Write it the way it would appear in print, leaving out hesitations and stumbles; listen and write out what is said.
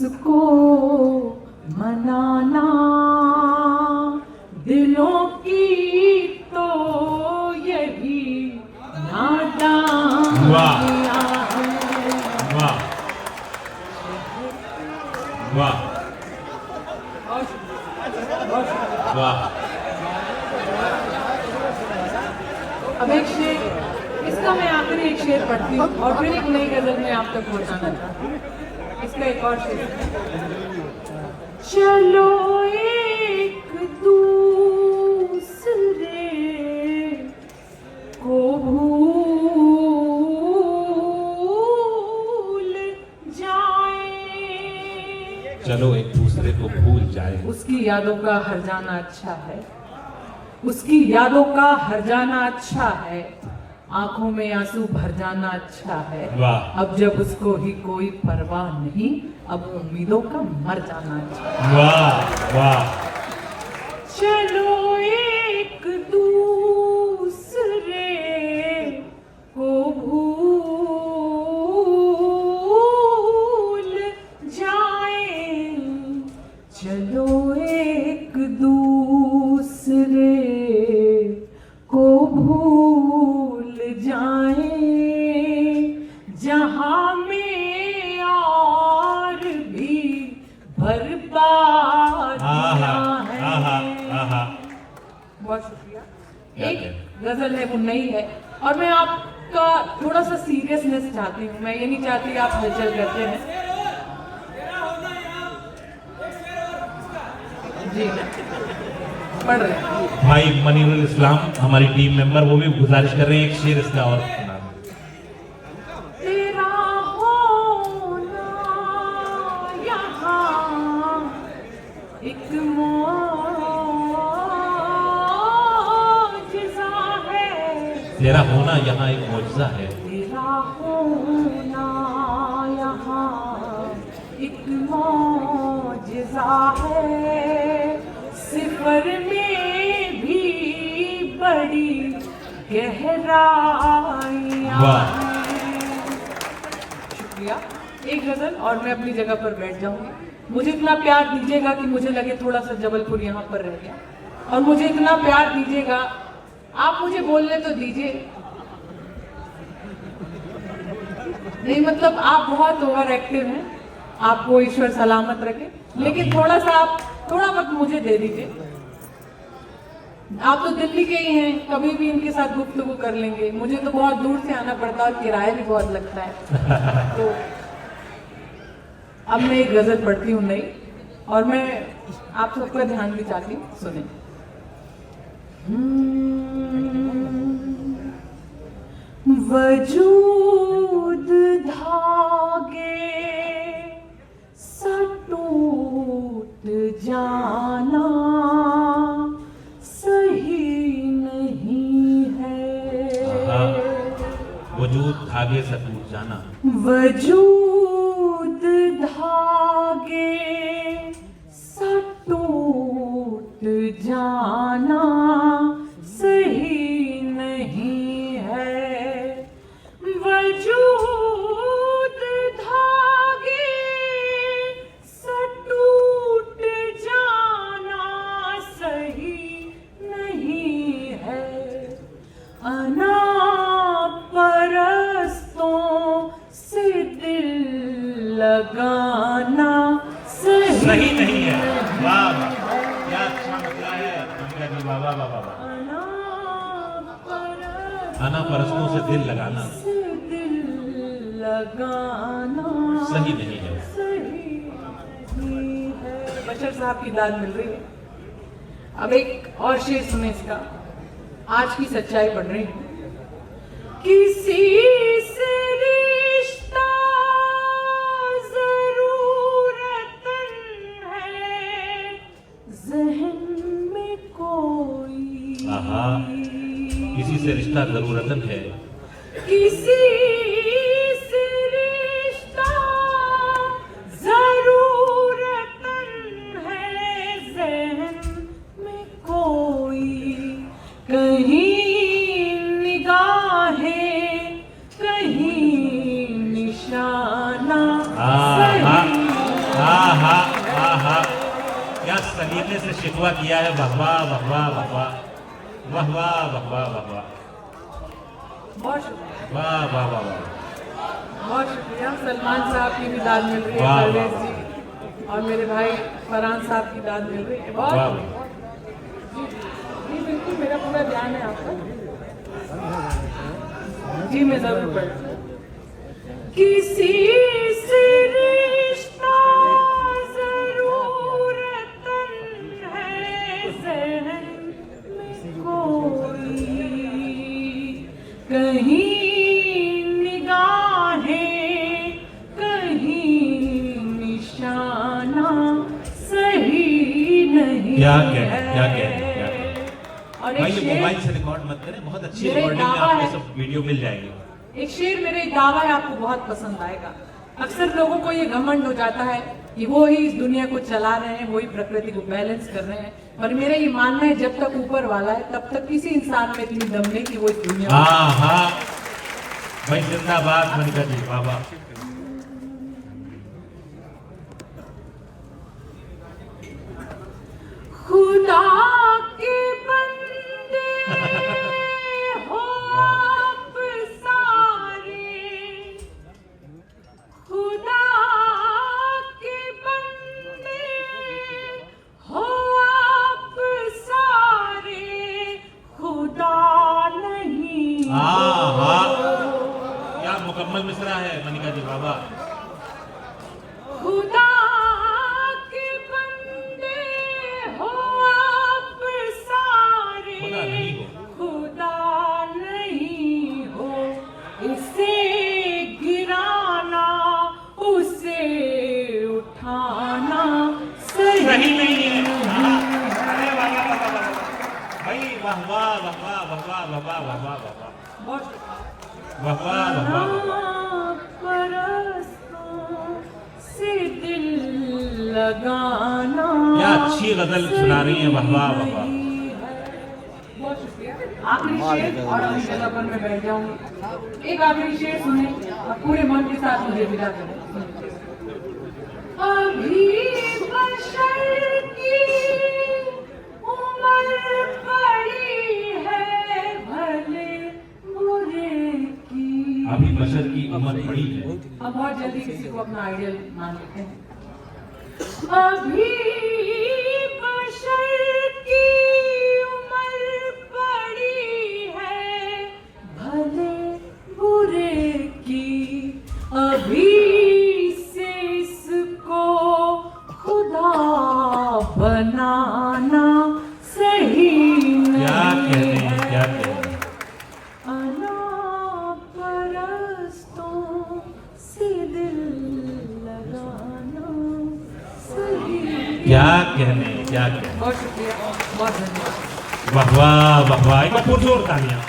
उसको मनाना दिलों की तो यही नादानियां है। वाह वाह वाह। अब एक शेर, इसका मैं आखिरी एक शेर पढ़ती हूँ और फिर एक नई गजल में आप तक पहुँचाना चाहती हूँ। इसका एक और शेर, चलो एक दूसरे को भूल जाए, चलो एक दूसरे को भूल जाए। उसकी यादों का हर जाना अच्छा है, उसकी यादों का हर जाना अच्छा है, आंखों में आंसू भर जाना अच्छा है। वाह। अब जब उसको ही कोई परवाह नहीं, अब उम्मीदों का मर जाना अच्छा है। वाह वाह। चलो एक दूसरे को भूल जाए, चलो एक दूसरे को भूल जाए, जहां में और भी बर्बादियां हैं। बहुत शुक्रिया। एक गजल है वो नई है और मैं आपका थोड़ा सा सीरियसनेस चाहती हूँ। मैं ये नहीं चाहती आप हलचल करते हैं जी। पढ़ रहे हैं भाई मनीरुल इस्लाम हमारी टीम मेंबर, वो भी गुजारिश कर रहे हैं एक शेर इसका और सुना दें। तेरा होना यहाँ एक मौजिज़ा है, तेरा होना यहाँ एक मौजज़ा है, तेरा होना यहाँ एक मौजिज़ा है, सिफर में भी बड़ी गहराइयां वाह। हैं। शुक्रिया। एक गजल और मैं अपनी जगह पर बैठ जाऊंगी। मुझे इतना प्यार दीजिएगा कि मुझे लगे थोड़ा सा जबलपुर यहाँ पर रह गया, और मुझे इतना प्यार दीजिएगा, आप मुझे बोलने तो दीजिए। नहीं मतलब आप बहुत ओवर एक्टिव हैं, आपको ईश्वर सलामत रखे, लेकिन थोड़ा सा आप थोड़ा वक्त मुझे दे दीजिए। आप तो दिल्ली के ही हैं, कभी भी इनके साथ गुफ्तगू कर लेंगे। मुझे तो बहुत दूर से आना पड़ता है, किराया भी बहुत लगता है। तो अब मैं एक गजल पढ़ती हूँ नई, और मैं आप सबका ध्यान भी चाहती हूँ, सुने। वजूद धागे सा टूट जाना सही नहीं है, वजूद धागे से टूट जाना, वजूद धागे सा टूट जाना सही नहीं है, वजूद धागे सा टूट जाना सही नहीं है, अना परस्तों से दिल लगाना सही नहीं है। वाह वाह, क्या अच्छा मतलब है अंबिका जी, वाह वाह वाह वाह। आना परस्तों से दिल लगाना सही नहीं है, बशर साहब की दाद मिल रही है। अब एक और शेर सुने इसका, आज की सच्चाई पढ़ रही हूँ। किसी से रिश्ता ज़रूरतन है, ज़हन में कोई, आहा, किसी से रिश्ता जरूरतन है, किसी से रिश्ता ज़रूरतन है, ज़हन में कोई, कहीं निगाहें कहीं निशाना सही क्या सलीके से शिकवा किया है। वाह वाह वाह वाह वाह वाह वाह वाह वाह वाह वाह वाह बहुत शुक्रिया, वाह वाह वाह वाह। बहुत शुक्रिया। सलमान साहब की भी दाद मिल रही है, वाह, परवेज वाह, जी और मेरे भाई फरहान साहब की दाद मिल रही है। बहुत वाह, जी बिल्कुल, मेरा पूरा ध्यान है आपका। जी मैं जरूर पढ़ती हूँ। किसी से रिश्ता जरूरतन है ज़हन में कोई, कहीं निगाहें कहीं निशाना सही नहीं क्या कह क्या कह क्या कह। और भाई एक ये शेर, मोबाइल से रिकॉर्ड मत करें, बहुत अच्छी मेरे रिकॉर्डिंग में दावा आपको है। सब वीडियो मिल जाएगी। एक शेर मेरे दावा है आपको बहुत पसंद आएगा। अक्सर लोगों को ये घमंड हो जाता है कि वो ही इस दुनिया को चला रहे हैं, वो ही प्रकृति को बैलेंस कर रहे हैं, पर मेरा ये मानना है जब तक ऊपर वाला है तब तक किसी इंसान में इतनी दम नहीं कि वो इस दुनिया को हाँ हाँ भाई, जिंदाबाद मनिका जी, वाह वाह। खुदा के बंदे हो आप सारे, खुदा के बंदे हो आप सारे, खुदा नहीं हाँ हाँ, क्या मुकम्मल मिसरा है मनिका जी, वाह वाह। खुदा के बंदे हो आप सारे, खुदा नहीं हो। खुदा नहीं हो, इसे गिराना उसे उठाना सही सही नहीं है। नहीं हाँ। है। अरे वाह वाह वाह वाह वाह। भाई वाह वाह वाह वाह वाह वाह वाह वाह वाह वाह वाह बहुत वाह वाह वाह वाह वाह। परस्तों से दिल लगाना क्या अच्छी गजल सुना रही हैं, वाह वाह वाह वाह। बहुत शुक्रिया। आखिरी शेर और अपनी जगह पर मैं बैठ जाऊंगी। एक आखिरी शेर सुने और पूरे मन के साथ मुझे विदा करें। अभी बशर की उम्र पड़ी है भले बुरे की। अभी बशर की उम्र बड़ी है। हम बहुत जल्दी किसी को अपना आइडियल मान लेते हैं। अभी बशर की उम्र पड़ी है भले बुरे की, अभी से इसको खुदा बनाना सही क्या नहीं कहते हैं, क्या है। कहते हैं। अना परस्तों से दिल लगाना सही। क्या कहने, क्या कहने। बहुत शुक्रिया, बहुत धन्यवाद। वाह वाह वाह वाह, एक बार पुरजोर तालियां।